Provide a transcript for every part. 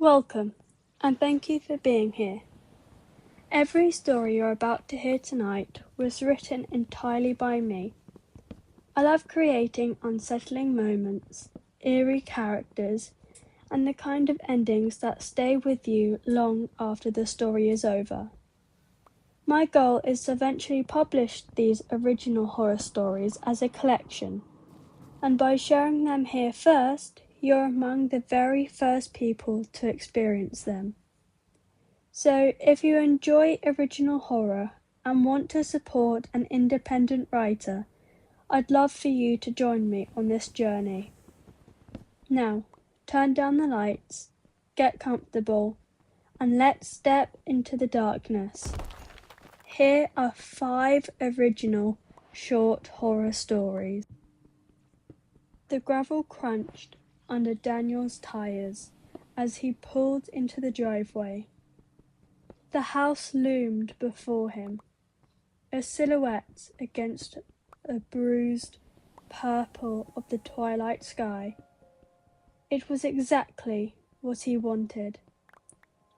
Welcome, and thank you for being here. Every story you're about to hear tonight was written entirely by me. I love creating unsettling moments, eerie characters, and the kind of endings that stay with you long after the story is over. My goal is to eventually publish these original horror stories as a collection, and by sharing them here first, you're among the very first people to experience them. So, if you enjoy original horror and want to support an independent writer, I'd love for you to join me on this journey. Now, turn down the lights, get comfortable, and let's step into the darkness. Here are 5 original short horror stories. The gravel crunched under Daniel's tires as he pulled into the driveway. The house loomed before him, a silhouette against the bruised purple of the twilight sky. It was exactly what he wanted.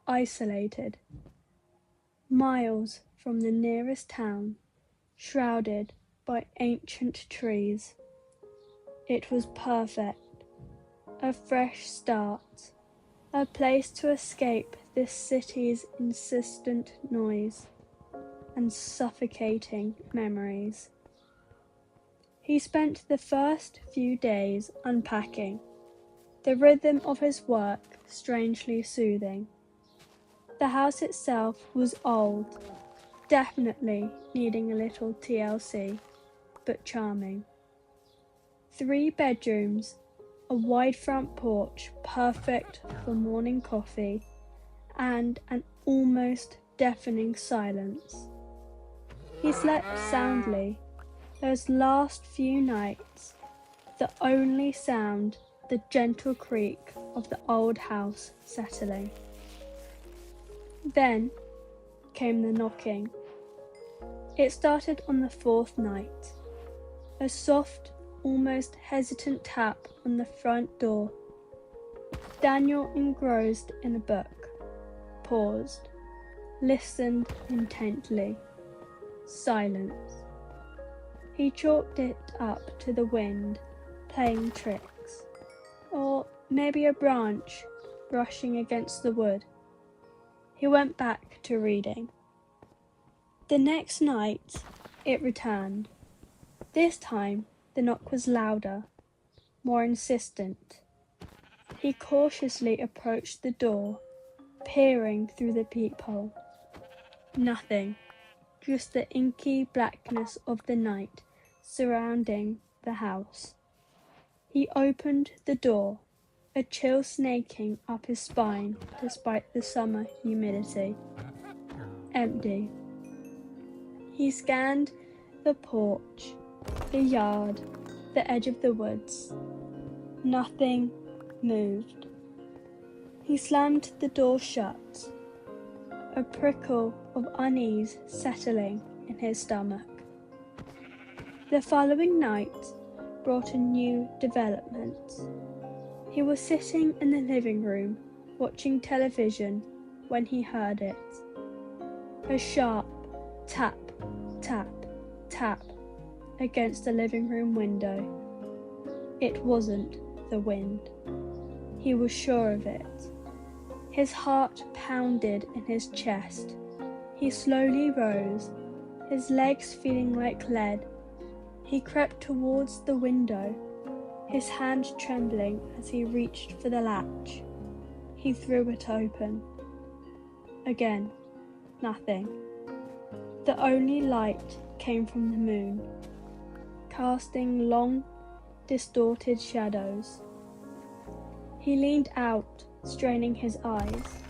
Isolated, miles from the nearest town, shrouded by ancient trees. It was perfect, a fresh start, a place to escape this city's insistent noise and suffocating memories. He spent the first few days unpacking, the rhythm of his work strangely soothing. The house itself was old, definitely needing a little TLC, but charming. 3 bedrooms, a wide front porch perfect for morning coffee, and an almost deafening silence. He slept soundly. Those last few nights, the only sound, the gentle creak of the old house settling. Then came the knocking. It started on the 4th night. A soft, almost hesitant tap on the front door. Daniel, engrossed in a book, paused, listened intently. Silence. He chalked it up to the wind, playing tricks. Or maybe a branch brushing against the wood. He went back to reading. The next night, it returned. This time, the knock was louder, more insistent. He cautiously approached the door, peering through the peephole. Nothing, just the inky blackness of the night surrounding the house. He opened the door, a chill snaking up his spine despite the summer humidity. Empty. He scanned the porch, the yard, the edge of the woods. Nothing moved. He slammed the door shut, a prickle of unease settling in his stomach. The following night brought a new development. He was sitting in the living room watching television when he heard it. A sharp tap, tap, tap against the living room window. It wasn't the wind. He was sure of it. His heart pounded in his chest. He slowly rose, his legs feeling like lead. He crept towards the window, his hand trembling as he reached for the latch. He threw it open. Again, nothing. The only light came from the moon, casting long, distorted shadows. He leaned out, straining his eyes.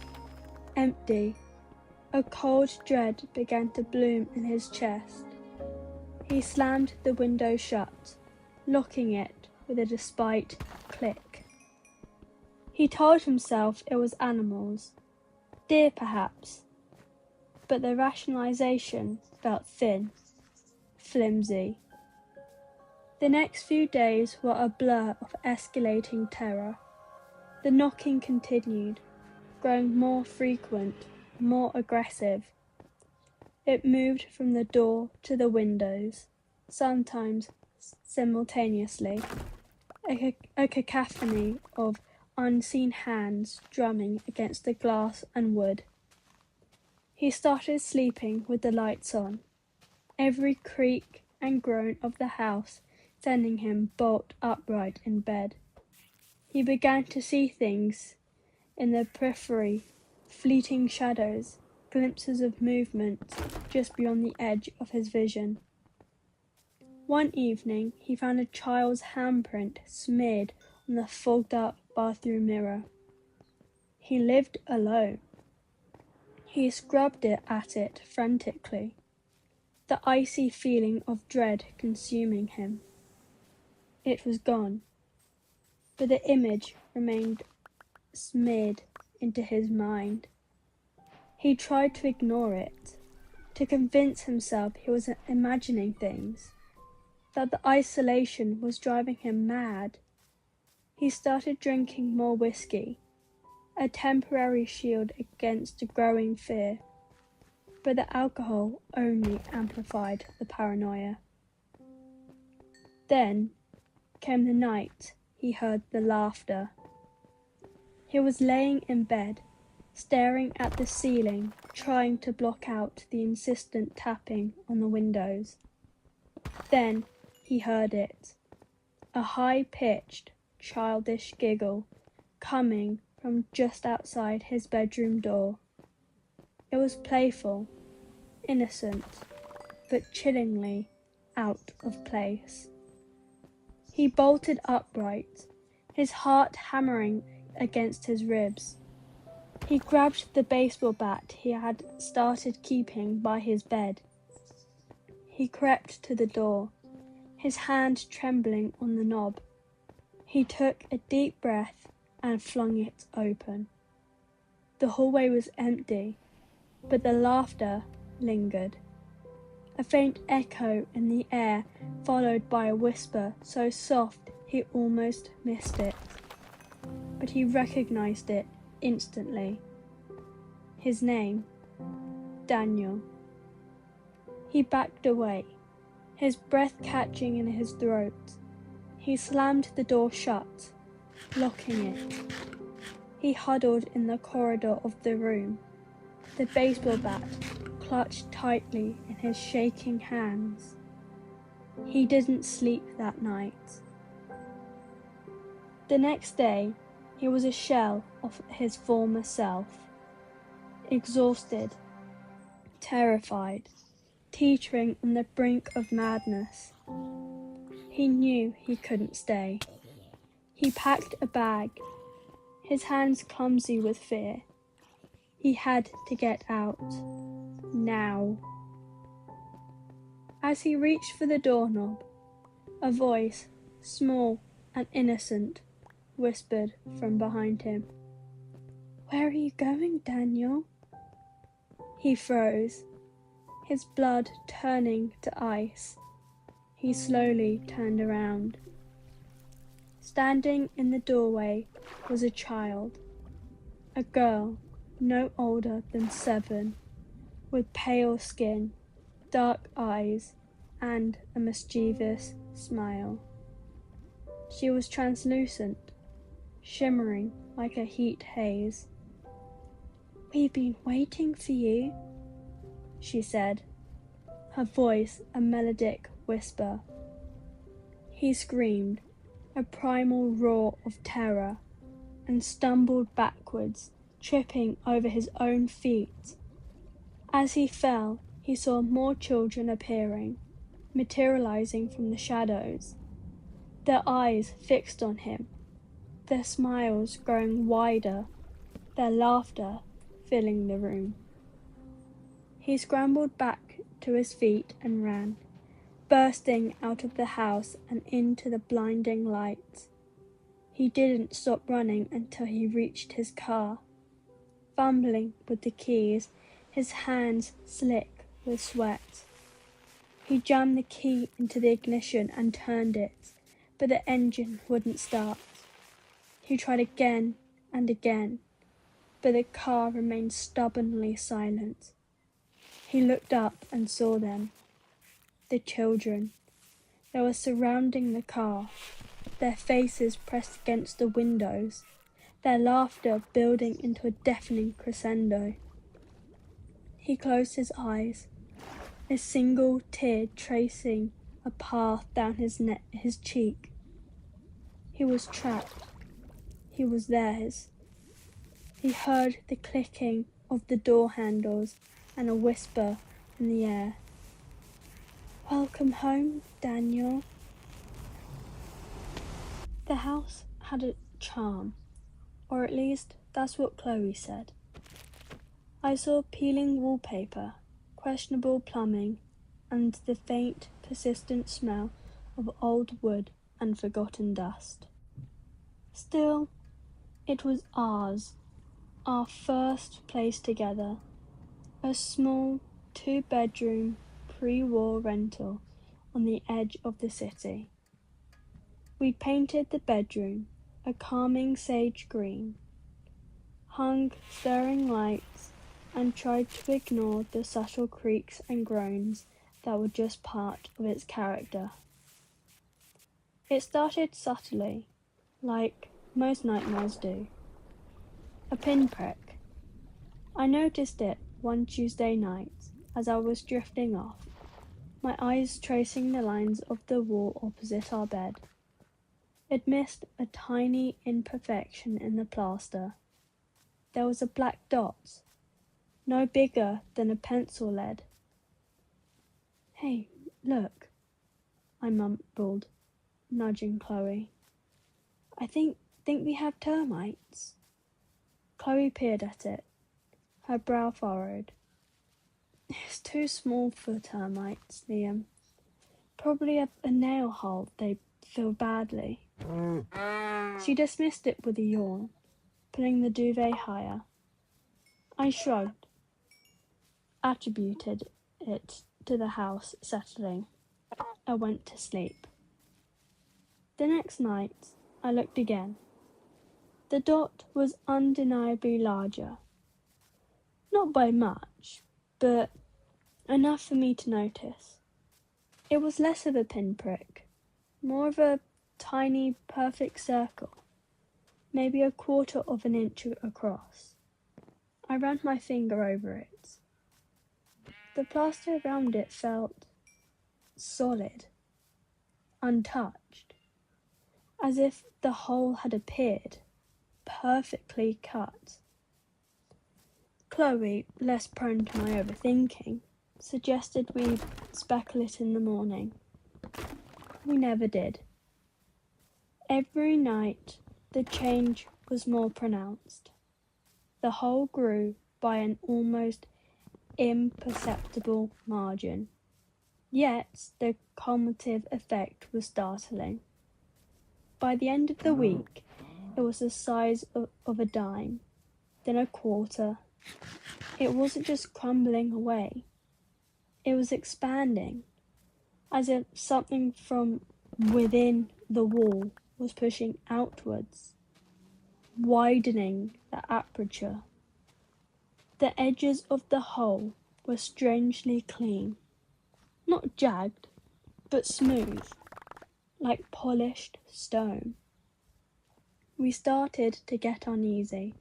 Empty. A cold dread began to bloom in his chest. He slammed the window shut, locking it with a despite click. He told himself it was animals, deer perhaps, but the rationalization felt thin, flimsy. The next few days were a blur of escalating terror. The knocking continued, growing more frequent, more aggressive. It moved from the door to the windows, sometimes simultaneously, a cacophony of unseen hands drumming against the glass and wood. He started sleeping with the lights on, every creak and groan of the house sending him bolt upright in bed. He began to see things in the periphery, fleeting shadows, glimpses of movement just beyond the edge of his vision. One evening he found a child's handprint smeared on the fogged-up bathroom mirror. He lived alone. He scrubbed at it frantically, the icy feeling of dread consuming him. It was gone, but the image remained smeared into his mind. He tried to ignore it, to convince himself he was imagining things, that the isolation was driving him mad. He started drinking more whiskey, a temporary shield against a growing fear, but the alcohol only amplified the paranoia. Then came the night he heard the laughter. He was laying in bed, staring at the ceiling, trying to block out the insistent tapping on the windows. Then he heard it, a high-pitched, childish giggle coming from just outside his bedroom door. It was playful, innocent, but chillingly out of place. He bolted upright, his heart hammering against his ribs. He grabbed the baseball bat he had started keeping by his bed. He crept to the door, his hand trembling on the knob. He took a deep breath and flung it open. The hallway was empty, but the laughter lingered. A faint echo in the air, followed by a whisper so soft he almost missed it. But he recognized it instantly. His name, Daniel. He backed away, his breath catching in his throat. He slammed the door shut, locking it. He huddled in the corridor of the room, the baseball bat clutched tightly in his shaking hands. He didn't sleep that night. The next day, he was a shell of his former self, exhausted, terrified, teetering on the brink of madness. He knew he couldn't stay. He packed a bag, his hands clumsy with fear. He had to get out, now. As he reached for the doorknob, a voice, small and innocent, whispered from behind him. "Where are you going, Daniel?" He froze, his blood turning to ice. He slowly turned around. Standing in the doorway was a child, a girl no older than 7, with pale skin, dark eyes, and a mischievous smile. She was translucent, shimmering like a heat haze. "We've been waiting for you," she said, her voice a melodic whisper. He screamed, a primal roar of terror, and stumbled backwards, tripping over his own feet. As he fell, he saw more children appearing, materializing from the shadows, their eyes fixed on him, their smiles growing wider, their laughter filling the room. He scrambled back to his feet and ran, bursting out of the house and into the blinding light. He didn't stop running until he reached his car. Fumbling with the keys, his hands slick with sweat. He jammed the key into the ignition and turned it, but the engine wouldn't start. He tried again and again, but the car remained stubbornly silent. He looked up and saw them, the children. They were surrounding the car, their faces pressed against the windows, their laughter building into a deafening crescendo. He closed his eyes, a single tear tracing a path down his cheek. He was trapped. He was theirs. He heard the clicking of the door handles and a whisper in the air. "Welcome home, Daniel." The house had a charm, or at least that's what Chloe said. I saw peeling wallpaper, questionable plumbing, and the faint, persistent smell of old wood and forgotten dust. Still, it was ours, our first place together, a small 2-bedroom pre-war rental on the edge of the city. We painted the bedroom a calming sage green, hung stirring lights, and tried to ignore the subtle creaks and groans that were just part of its character. It started subtly, like most nightmares do. A pinprick. I noticed it one Tuesday night as I was drifting off, my eyes tracing the lines of the wall opposite our bed. It missed a tiny imperfection in the plaster. There was a black dot, no bigger than a pencil lead. "Hey, look," I mumbled, nudging Chloe. I think we have termites." Chloe peered at it, her brow furrowed. "It's too small for termites, Liam. Probably a nail hole they fill badly." She dismissed it with a yawn, pulling the duvet higher. I shrugged, attributed it to the house settling. I went to sleep. The next night, I looked again. The dot was undeniably larger. Not by much, but enough for me to notice. It was less of a pinprick, more of a tiny, perfect circle, maybe 1/4 of an inch across. I ran my finger over it. The plaster around it felt solid, untouched, as if the hole had appeared, perfectly cut. Chloe, less prone to my overthinking, suggested we speckle it in the morning. We never did. Every night the change was more pronounced. The hole grew by an almost imperceptible margin, yet the cumulative effect was startling. By the end of the week, it was the size of a dime, then a quarter. It wasn't just crumbling away. It was expanding, as if something from within the wall was pushing outwards, widening the aperture. The edges of the hole were strangely clean, not jagged, but smooth, like polished stone. We started to get uneasy.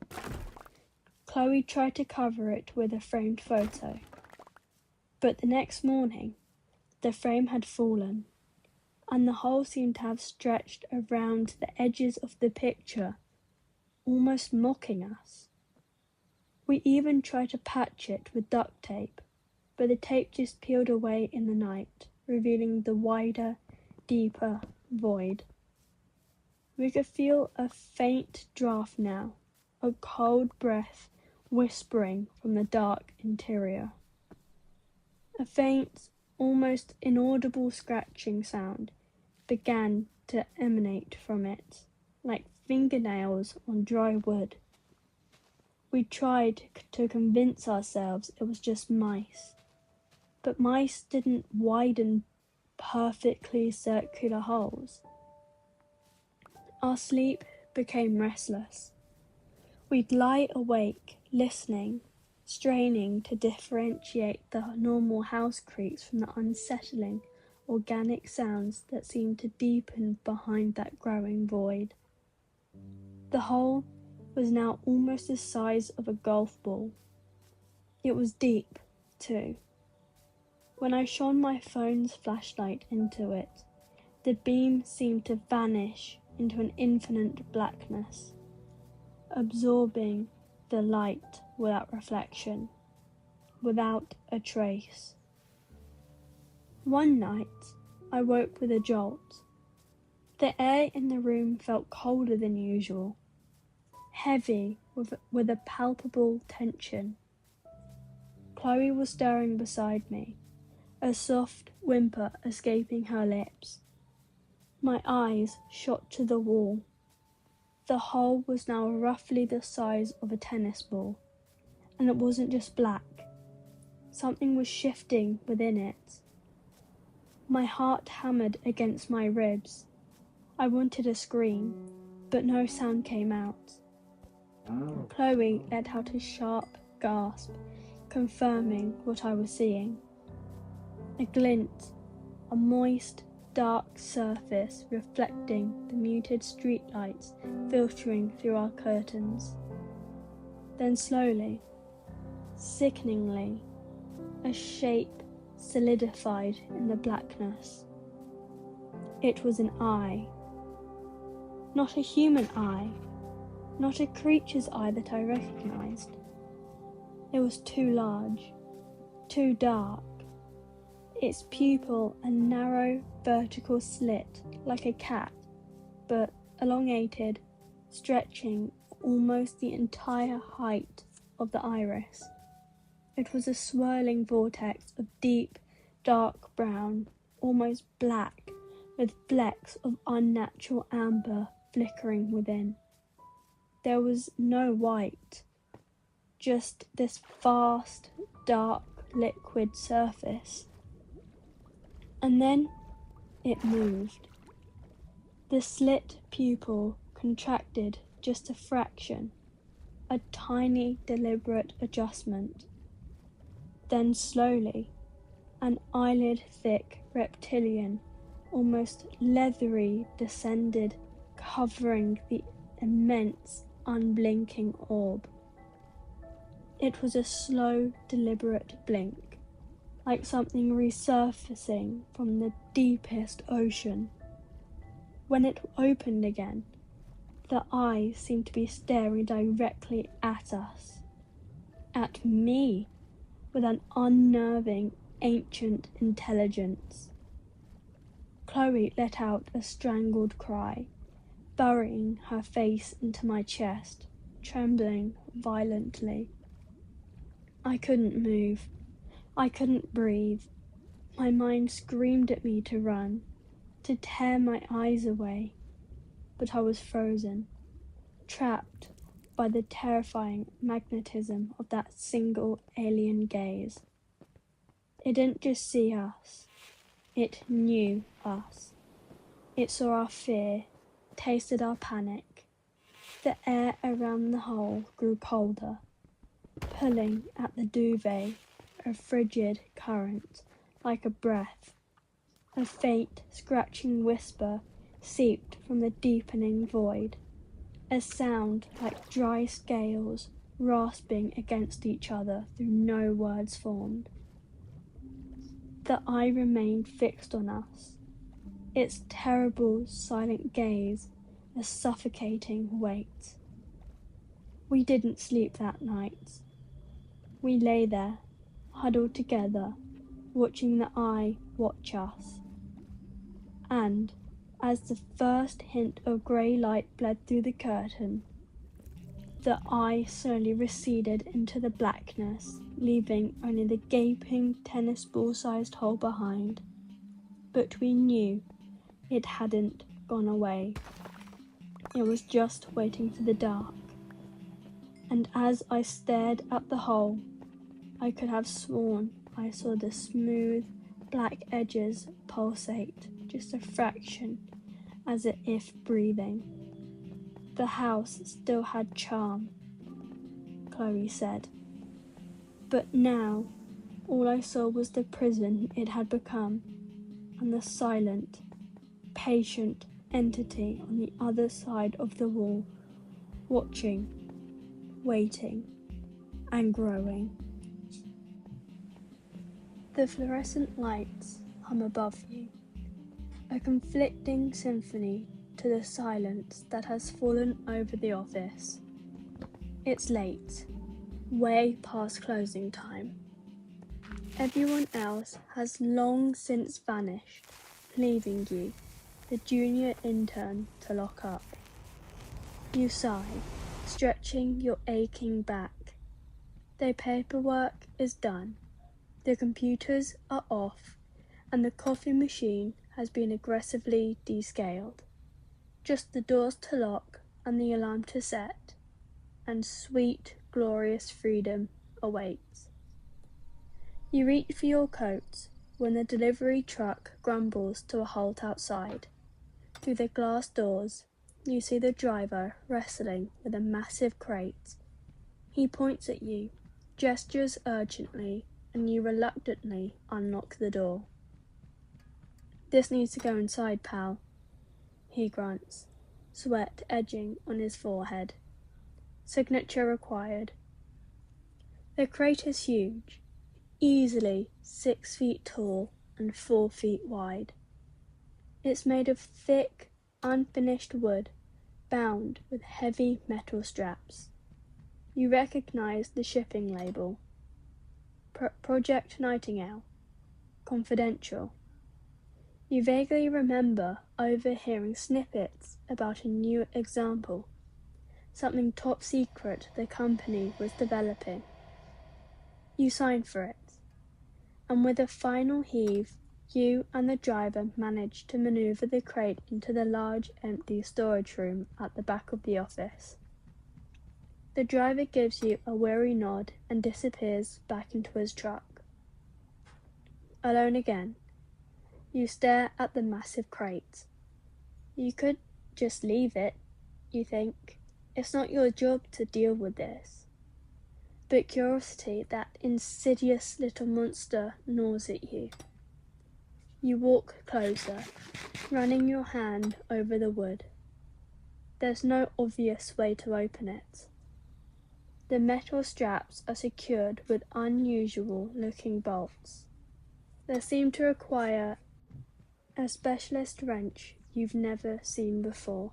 Chloe tried to cover it with a framed photo, but the next morning the frame had fallen, and the hole seemed to have stretched around the edges of the picture, almost mocking us. We even tried to patch it with duct tape, but the tape just peeled away in the night, revealing the wider, deeper void. We could feel a faint draft now, a cold breath whispering from the dark interior. A faint, almost inaudible scratching sound began to emanate from it, like fingernails on dry wood. We tried to convince ourselves it was just mice, but mice didn't widen perfectly circular holes. Our sleep became restless. We'd lie awake, listening, straining to differentiate the normal house creaks from the unsettling, organic sounds that seemed to deepen behind that growing void. The hole was now almost the size of a golf ball. It was deep, too. When I shone my phone's flashlight into it, the beam seemed to vanish into an infinite blackness, absorbing the light without reflection, without a trace. One night, I woke with a jolt. The air in the room felt colder than usual, heavy with a palpable tension. Chloe was stirring beside me, a soft whimper escaping her lips. My eyes shot to the wall. The hole was now roughly the size of a tennis ball, and it wasn't just black. Something was shifting within it. My heart hammered against my ribs. I wanted to scream, but no sound came out. Chloe let out a sharp gasp, confirming what I was seeing. A glint, a moist, dark surface reflecting the muted streetlights filtering through our curtains. Then slowly, sickeningly, a shape solidified in the blackness. It was an eye. Not a human eye, not a creature's eye that I recognized. It was too large, too dark. Its pupil a narrow vertical slit like a cat, but elongated, stretching almost the entire height of the iris. It was a swirling vortex of deep, dark brown, almost black, with flecks of unnatural amber flickering within. There was no white, just this vast, dark, liquid surface. And then it moved. The slit pupil contracted just a fraction, a tiny, deliberate adjustment. Then slowly, an eyelid-thick reptilian, almost leathery, descended, covering the immense, unblinking orb. It was a slow, deliberate blink, like something resurfacing from the deepest ocean. When it opened again, the eyes seemed to be staring directly at us, at me, with an unnerving, ancient intelligence. Chloe let out a strangled cry, burying her face into my chest, trembling violently. I couldn't move. I couldn't breathe. My mind screamed at me to run, to tear my eyes away, but I was frozen, trapped by the terrifying magnetism of that single alien gaze. It didn't just see us, it knew us. It saw our fear, tasted our panic. The air around the hole grew colder, pulling at the duvet, a frigid current, like a breath. A faint, scratching whisper seeped from the deepening void, a sound like dry scales rasping against each other through no words formed. The eye remained fixed on us, its terrible, silent gaze a suffocating weight. We didn't sleep that night. We lay there, huddled together, watching the eye watch us. And, as the first hint of grey light bled through the curtain, the eye slowly receded into the blackness, leaving only the gaping tennis ball-sized hole behind. But we knew it hadn't gone away. It was just waiting for the dark. And as I stared at the hole, I could have sworn I saw the smooth, black edges pulsate just a fraction, as if breathing. The house still had charm, Chloe said. But now, all I saw was the prison it had become, and the silent, patient entity on the other side of the wall, watching, waiting, and growing. The fluorescent lights hum above you, a conflicting symphony to the silence that has fallen over the office. It's late, way past closing time. Everyone else has long since vanished, leaving you, the junior intern, to lock up. You sigh, stretching your aching back. The paperwork is done, the computers are off, and the coffee machine has been aggressively descaled. Just the doors to lock and the alarm to set, and sweet, glorious freedom awaits. You reach for your coat when the delivery truck grumbles to a halt outside. Through the glass doors, you see the driver wrestling with a massive crate. He points at you, gestures urgently, and you reluctantly unlock the door. "This needs to go inside, pal," he grunts, sweat edging on his forehead. "Signature required." The crate is huge, easily 6 feet tall and 4 feet wide. It's made of thick, unfinished wood, bound with heavy metal straps. You recognize the shipping label. Project Nightingale. Confidential. You vaguely remember overhearing snippets about a new example, something top secret the company was developing. You sign for it, and with a final heave, you and the driver manage to maneuver the crate into the large empty storage room at the back of the office. The driver gives you a weary nod and disappears back into his truck. Alone again, you stare at the massive crate. You could just leave it, you think. It's not your job to deal with this. But curiosity, that insidious little monster, gnaws at you. You walk closer, running your hand over the wood. There's no obvious way to open it. The metal straps are secured with unusual-looking bolts. They seem to require a specialist wrench you've never seen before.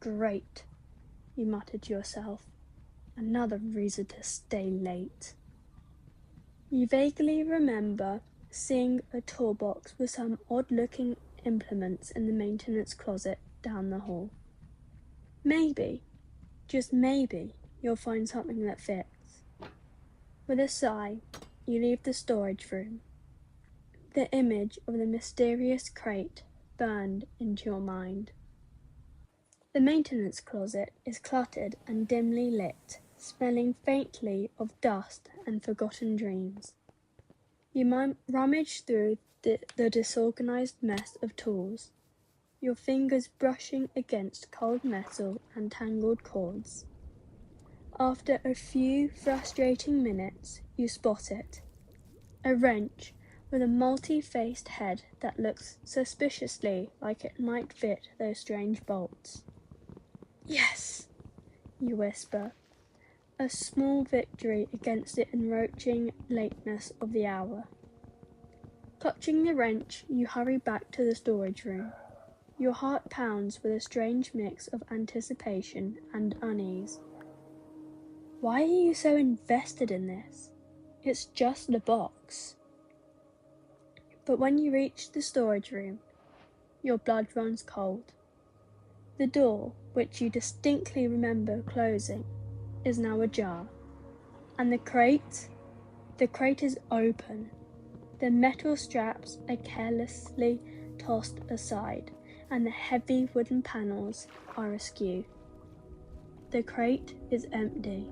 "Great," you mutter to yourself. "Another reason to stay late." You vaguely remember seeing a toolbox with some odd-looking implements in the maintenance closet down the hall. Maybe, just maybe, you'll find something that fits. With a sigh, you leave the storage room. The image of the mysterious crate burned into your mind. The maintenance closet is cluttered and dimly lit, smelling faintly of dust and forgotten dreams. You rummage through the disorganized mess of tools, your fingers brushing against cold metal and tangled cords. After a few frustrating minutes, you spot it. A wrench with a multi-faced head that looks suspiciously like it might fit those strange bolts. "Yes," you whisper, a small victory against the encroaching lateness of the hour. Clutching the wrench, you hurry back to the storage room. Your heart pounds with a strange mix of anticipation and unease. Why are you so invested in this? It's just a box. But when you reach the storage room, your blood runs cold. The door, which you distinctly remember closing, is now ajar. And the crate is open. The metal straps are carelessly tossed aside, and the heavy wooden panels are askew. The crate is empty.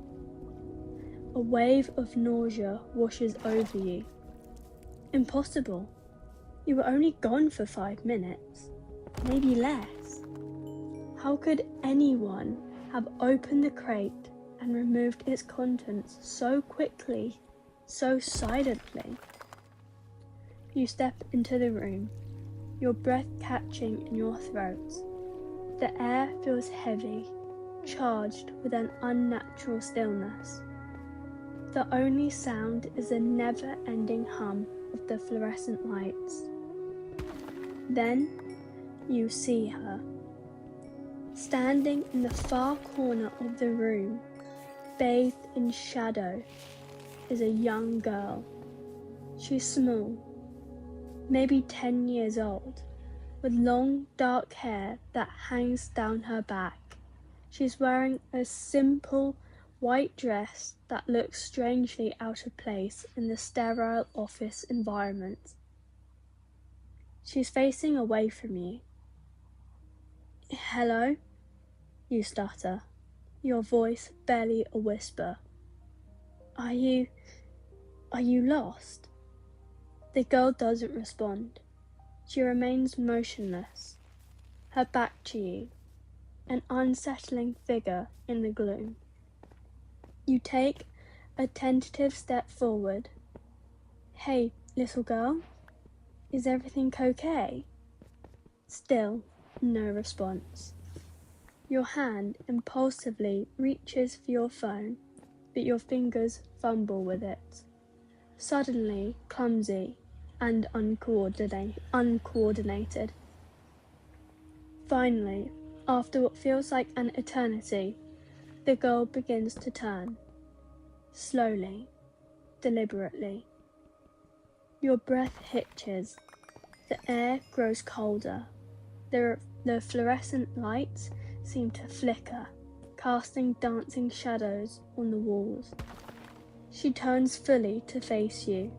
A wave of nausea washes over you. Impossible. You were only gone for 5 minutes, maybe less. How could anyone have opened the crate and removed its contents so quickly, so silently. You step into the room, your breath catching in your throat. The air feels heavy, charged with an unnatural stillness. The only sound is a never-ending hum of the fluorescent lights. Then you see her. Standing in the far corner of the room, bathed in shadow, is a young girl. She's small, maybe 10 years old, with long dark hair that hangs down her back. She's wearing a simple white dress that looks strangely out of place in the sterile office environment. She's facing away from you. "Hello?" you stutter, your voice barely a whisper. Are you lost?" The girl doesn't respond. She remains motionless, her back to you, an unsettling figure in the gloom. You take a tentative step forward. "Hey, little girl, is everything okay?" Still, no response. Your hand impulsively reaches for your phone, but your fingers fumble with it. Suddenly clumsy and uncoordinated. Finally, after what feels like an eternity, the girl begins to turn. Slowly, deliberately. Your breath hitches. The air grows colder. The fluorescent lights seem to flicker, casting dancing shadows on the walls. She turns fully to face you,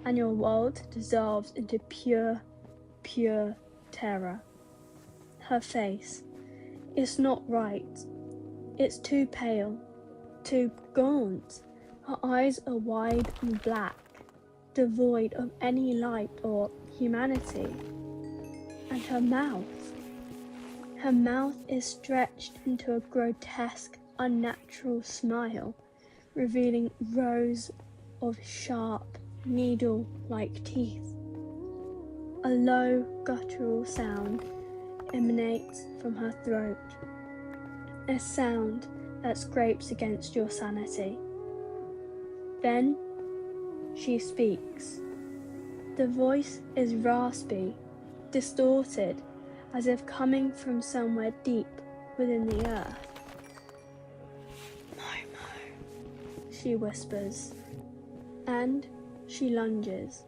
and your world dissolves into pure terror. Her face, it's not right. It's too pale, too gaunt. Her eyes are wide and black, devoid of any light or humanity. And her mouth is stretched into a grotesque, unnatural smile, revealing rows of sharp, needle-like teeth. A low, guttural sound emanates from her throat, a sound that scrapes against your sanity. Then she speaks. The voice is raspy, distorted, as if coming from somewhere deep within the earth. "Momo," she whispers, and she lunges.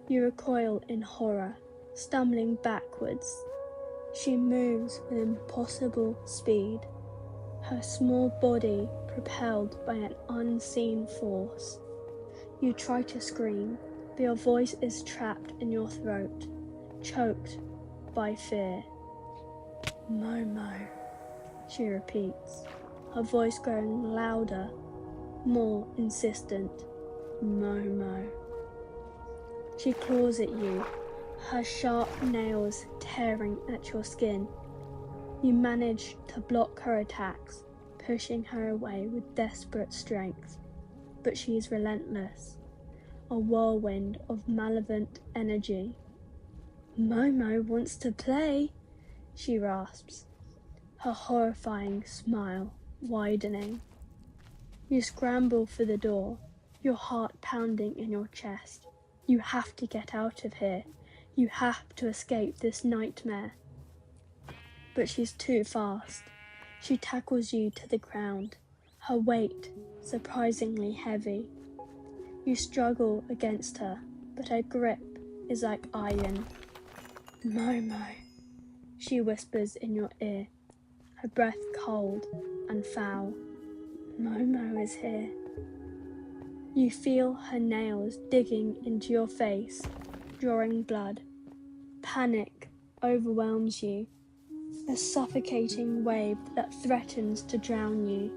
You recoil in horror, stumbling backwards. She moves with impossible speed, her small body propelled by an unseen force. You try to scream, but your voice is trapped in your throat, choked by fear. "Momo," she repeats, her voice growing louder, more insistent. "Momo." She claws at you, her sharp nails tearing at your skin. You manage to block her attacks, pushing her away with desperate strength. But she is relentless, a whirlwind of malevolent energy. "Momo wants to play," she rasps, her horrifying smile widening. You scramble for the door, your heart pounding in your chest. You have to get out of here. You have to escape this nightmare. But she's too fast. She tackles you to the ground, her weight surprisingly heavy. You struggle against her, but her grip is like iron. "Momo," she whispers in your ear, her breath cold and foul. "Momo is here." You feel her nails digging into your face, drawing blood. Panic overwhelms you, a suffocating wave that threatens to drown you.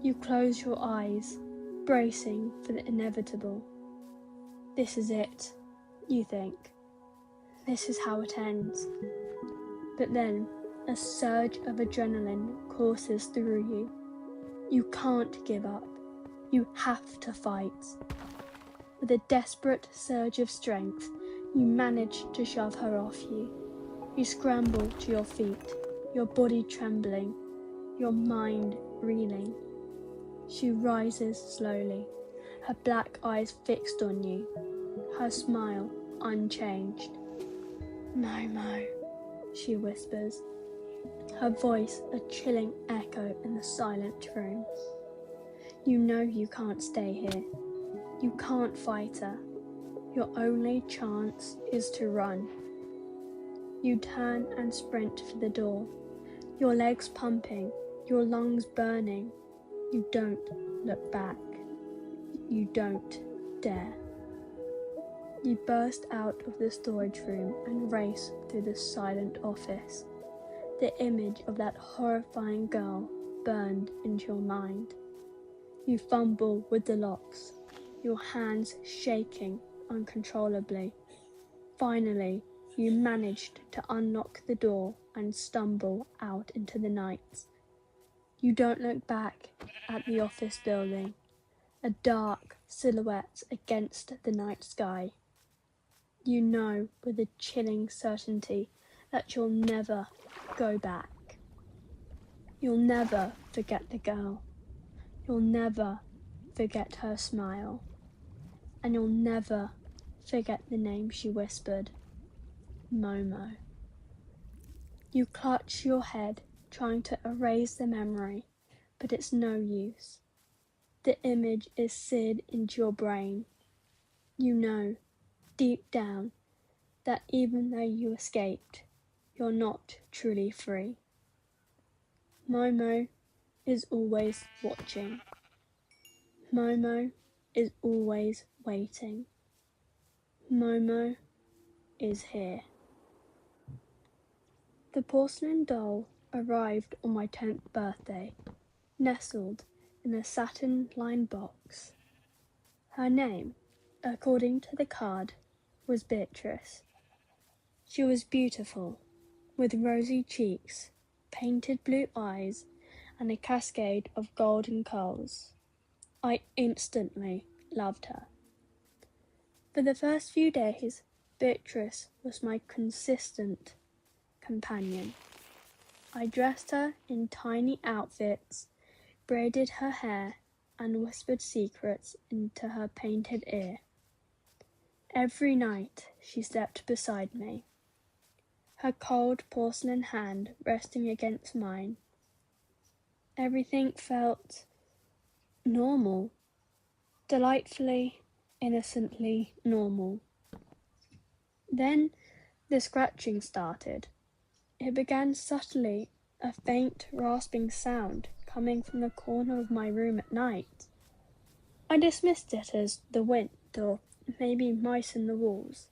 You close your eyes, bracing for the inevitable. This is it, you think. This is how it ends. But then, a surge of adrenaline courses through you. You can't give up. You have to fight. With a desperate surge of strength, you manage to shove her off you. You scramble to your feet, your body trembling, your mind reeling. She rises slowly, her black eyes fixed on you, her smile unchanged. "Momo," she whispers, her voice a chilling echo in the silent room. You know you can't stay here. You can't fight her. Your only chance is to run. You turn and sprint for the door, your legs pumping, your lungs burning. You don't look back. You don't dare. You burst out of the storage room and race through the silent office. The image of that horrifying girl burned into your mind. You fumble with the locks, your hands shaking uncontrollably. Finally, you managed to unlock the door and stumble out into the night. You don't look back at the office building, a dark silhouette against the night sky. You know with a chilling certainty that you'll never go back. You'll never forget the girl. You'll never forget her smile. And you'll never forget the name she whispered, Momo. You clutch your head, trying to erase the memory, but it's no use. The image is seared into your brain. You know, deep down, that even though you escaped, you're not truly free. Momo is always watching. Momo is always waiting. Momo is here. The porcelain doll arrived on my 10th birthday, nestled in a satin-lined box. Her name, according to the card, was Beatrice. She was beautiful, with rosy cheeks, painted blue eyes, and a cascade of golden curls. I instantly loved her. For the first few days, Beatrice was my consistent companion. I dressed her in tiny outfits, braided her hair, and whispered secrets into her painted ear. Every night she slept beside me, her cold porcelain hand resting against mine. Everything felt normal, delightfully, innocently normal. Then the scratching started. It began subtly, a faint rasping sound coming from the corner of my room at night. I dismissed it as the wind or maybe mice in the walls,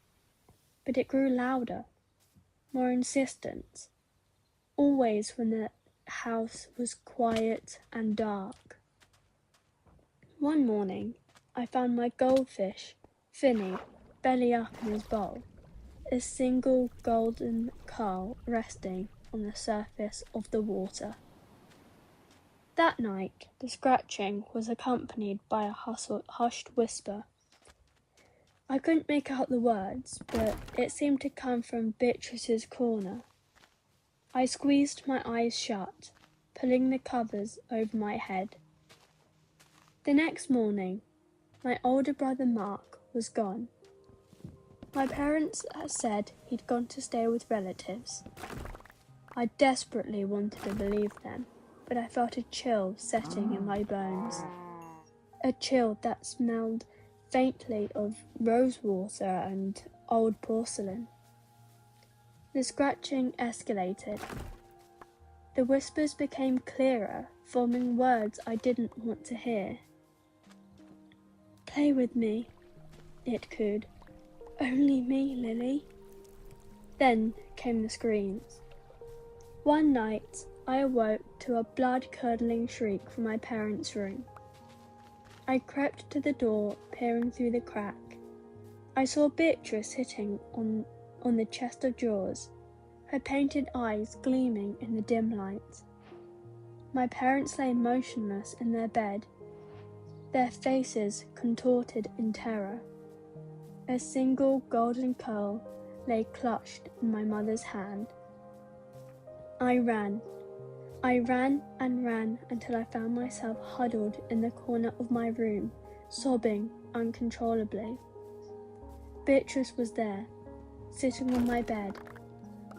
but it grew louder, more insistent, always when the house was quiet and dark. One morning, I found my goldfish, Finny, belly up in his bowl, a single golden curl resting on the surface of the water. That night, the scratching was accompanied by a hushed whisper. I couldn't make out the words, but it seemed to come from Beatrice's corner. I squeezed my eyes shut, pulling the covers over my head. The next morning, my older brother Mark was gone. My parents had said he'd gone to stay with relatives. I desperately wanted to believe them, but I felt a chill setting in my bones. A chill that smelled faintly of rose water and old porcelain. The scratching escalated. The whispers became clearer, forming words I didn't want to hear. "Play with me," it cooed. "Only me, Lily." Then came the screams. One night, I awoke to a blood-curdling shriek from my parents' room. I crept to the door, peering through the crack. I saw Beatrice sitting on the chest of drawers, her painted eyes gleaming in the dim light. My parents lay motionless in their bed, their faces contorted in terror. A single golden curl lay clutched in my mother's hand. I ran and ran until I found myself huddled in the corner of my room, sobbing uncontrollably. Beatrice was there, sitting on my bed,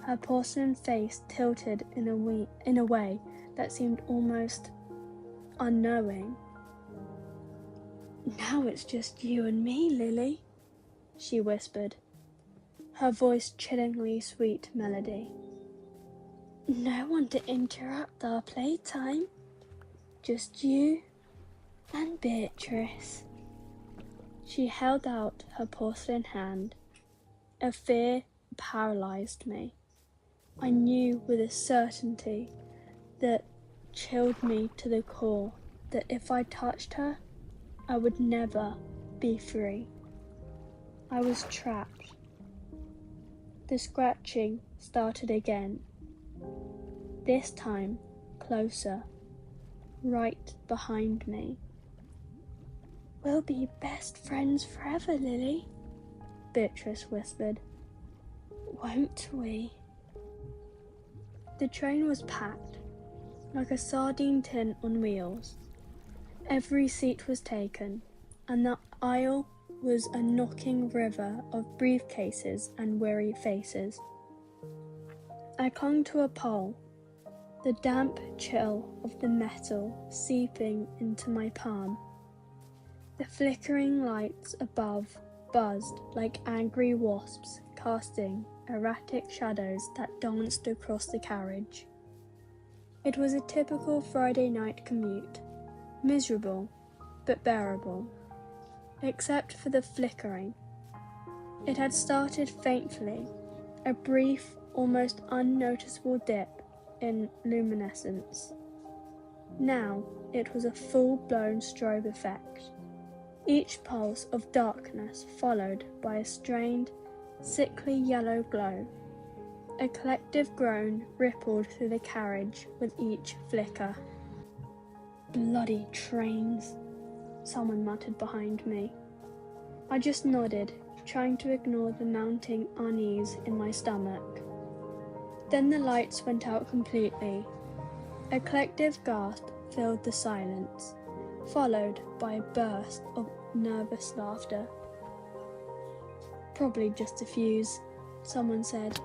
her porcelain face tilted in a way that seemed almost unknowing. "Now it's just you and me, Lily," she whispered, her voice chillingly sweet melody. "No one to interrupt our playtime. Just you and Beatrice." She held out her porcelain hand. A fear paralyzed me. I knew with a certainty that chilled me to the core that if I touched her, I would never be free. I was trapped. The scratching started again, this time closer, right behind me. "We'll be best friends forever, Lily," Beatrice whispered. "Won't we?" The train was packed, like a sardine tin on wheels. Every seat was taken, and the aisle was a knocking river of briefcases and weary faces. I clung to a pole, the damp chill of the metal seeping into my palm. The flickering lights above buzzed like angry wasps, casting erratic shadows that danced across the carriage. It was a typical Friday night commute, miserable but bearable, except for the flickering. It had started faintly, a brief, almost unnoticeable dip in luminescence. Now it was a full-blown strobe effect, each pulse of darkness followed by a strained, sickly yellow glow. A collective groan rippled through the carriage with each flicker. "Bloody trains," someone muttered behind me. I just nodded, trying to ignore the mounting unease in my stomach. Then the lights went out completely. A collective gasp filled the silence, followed by a burst of nervous laughter. "Probably just a fuse," someone said,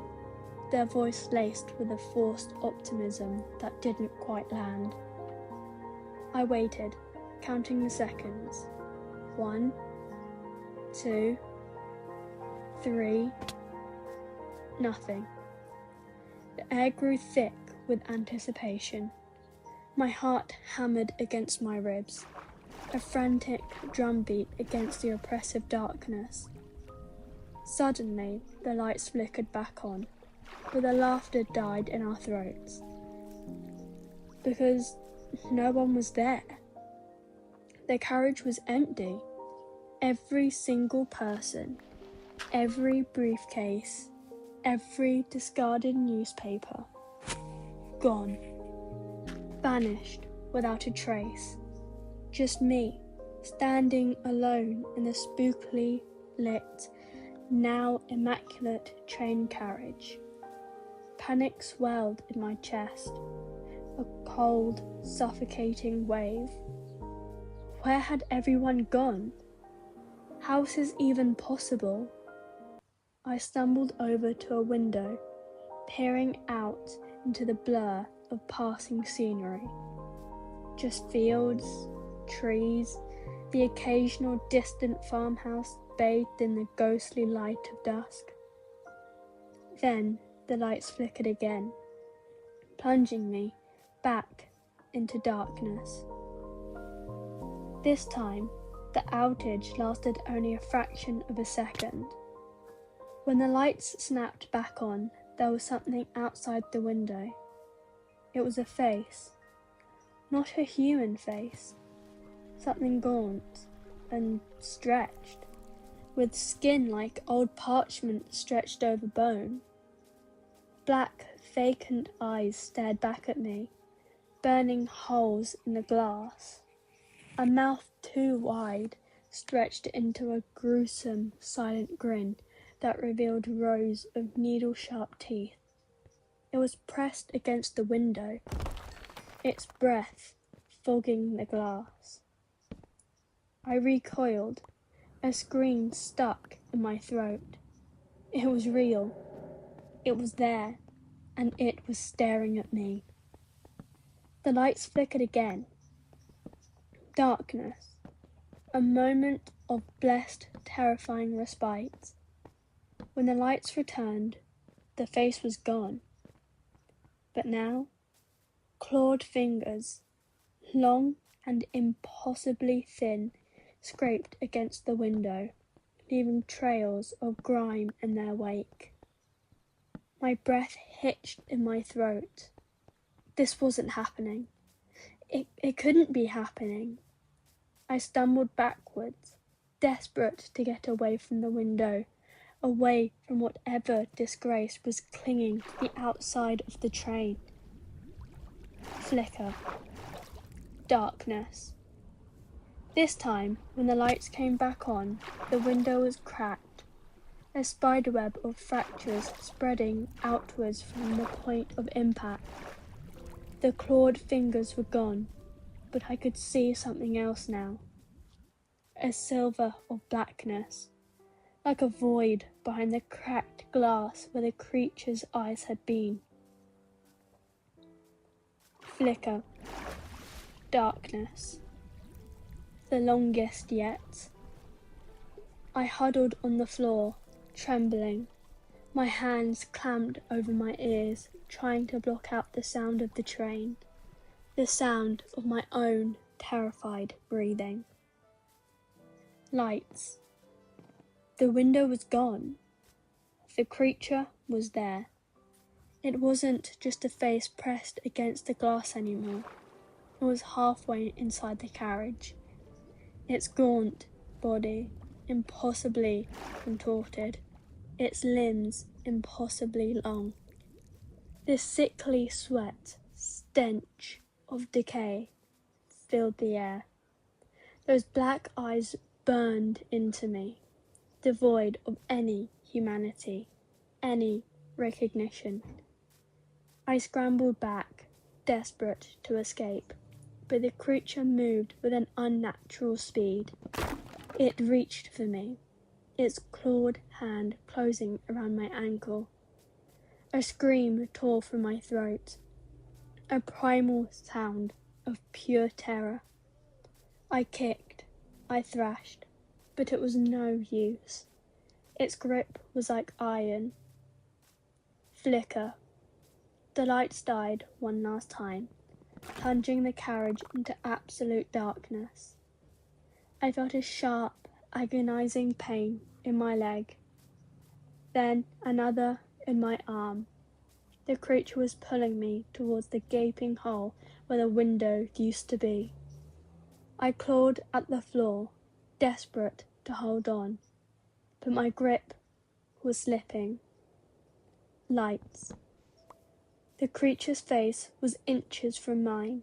their voice laced with a forced optimism that didn't quite land. I waited, counting the seconds. 1, 2, 3. Nothing. The air grew thick with anticipation. My heart hammered against my ribs, a frantic drumbeat against the oppressive darkness. Suddenly, the lights flickered back on, but the laughter died in our throats. Because no one was there. The carriage was empty. Every single person, every briefcase, every discarded newspaper, gone. Vanished without a trace. Just me, standing alone in the spookily lit, now immaculate train carriage. Panic swelled in my chest, a cold, suffocating wave. Where had everyone gone? How was this even possible? I stumbled over to a window, peering out into the blur of passing scenery. Just fields, trees, the occasional distant farmhouse bathed in the ghostly light of dusk. Then the lights flickered again, plunging me back into darkness. This time, the outage lasted only a fraction of a second. When the lights snapped back on, there was something outside the window. It was a face. Not a human face. Something gaunt and stretched, with skin like old parchment stretched over bone. Black, vacant eyes stared back at me, burning holes in the glass. A mouth too wide stretched into a gruesome, silent grin that revealed rows of needle-sharp teeth. It was pressed against the window, its breath fogging the glass. I recoiled, a scream stuck in my throat. It was real. It was there, and it was staring at me. The lights flickered again. Darkness. A moment of blessed, terrifying respite. When the lights returned, the face was gone. But now, clawed fingers, long and impossibly thin, scraped against the window, leaving trails of grime in their wake. My breath hitched in my throat. This wasn't happening. It couldn't be happening. I stumbled backwards, desperate to get away from the window, away from whatever disgrace was clinging to the outside of the train. Flicker. Darkness. This time, when the lights came back on, the window was cracked, a spiderweb of fractures spreading outwards from the point of impact. The clawed fingers were gone, but I could see something else now. A silver of blackness, like a void behind the cracked glass where the creature's eyes had been. Flicker. Darkness. The longest yet. I huddled on the floor, trembling, my hands clamped over my ears, trying to block out the sound of the train, the sound of my own terrified breathing. Lights. The window was gone. The creature was there. It wasn't just a face pressed against the glass anymore. It was halfway inside the carriage. Its gaunt body impossibly contorted, its limbs impossibly long. The sickly sweat, stench of decay filled the air. Those black eyes burned into me, devoid of any humanity, any recognition. I scrambled back, desperate to escape, but the creature moved with an unnatural speed. It reached for me, its clawed hand closing around my ankle. A scream tore from my throat, a primal sound of pure terror. I kicked, I thrashed, but it was no use. Its grip was like iron. Flicker. The lights died one last time, plunging the carriage into absolute darkness. I felt a sharp, agonizing pain in my leg, then another in my arm. The creature was pulling me towards the gaping hole where the window used to be. I clawed at the floor, desperate to hold on, but my grip was slipping. Lights. The creature's face was inches from mine,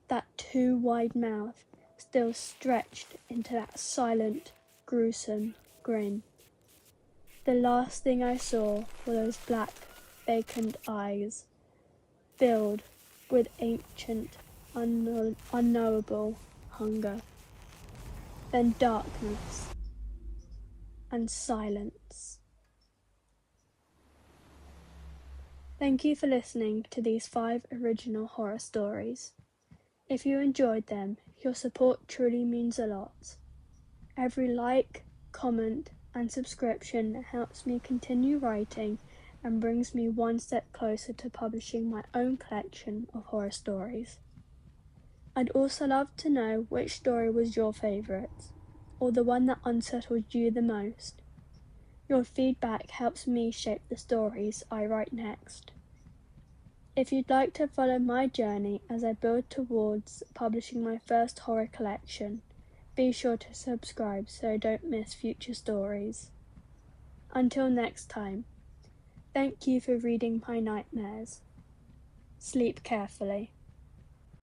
that too wide mouth still stretched into that silent, gruesome grin. The last thing I saw were those black, vacant eyes, filled with ancient, unknowable hunger. Then darkness and silence. Thank you for listening to these 5 original horror stories. If you enjoyed them, your support truly means a lot. Every like, comment, and subscription helps me continue writing and brings me one step closer to publishing my own collection of horror stories. I'd also love to know which story was your favourite, or the one that unsettled you the most. Your feedback helps me shape the stories I write next. If you'd like to follow my journey as I build towards publishing my first horror collection, be sure to subscribe so don't miss future stories. Until next time, thank you for reading my nightmares. Sleep carefully.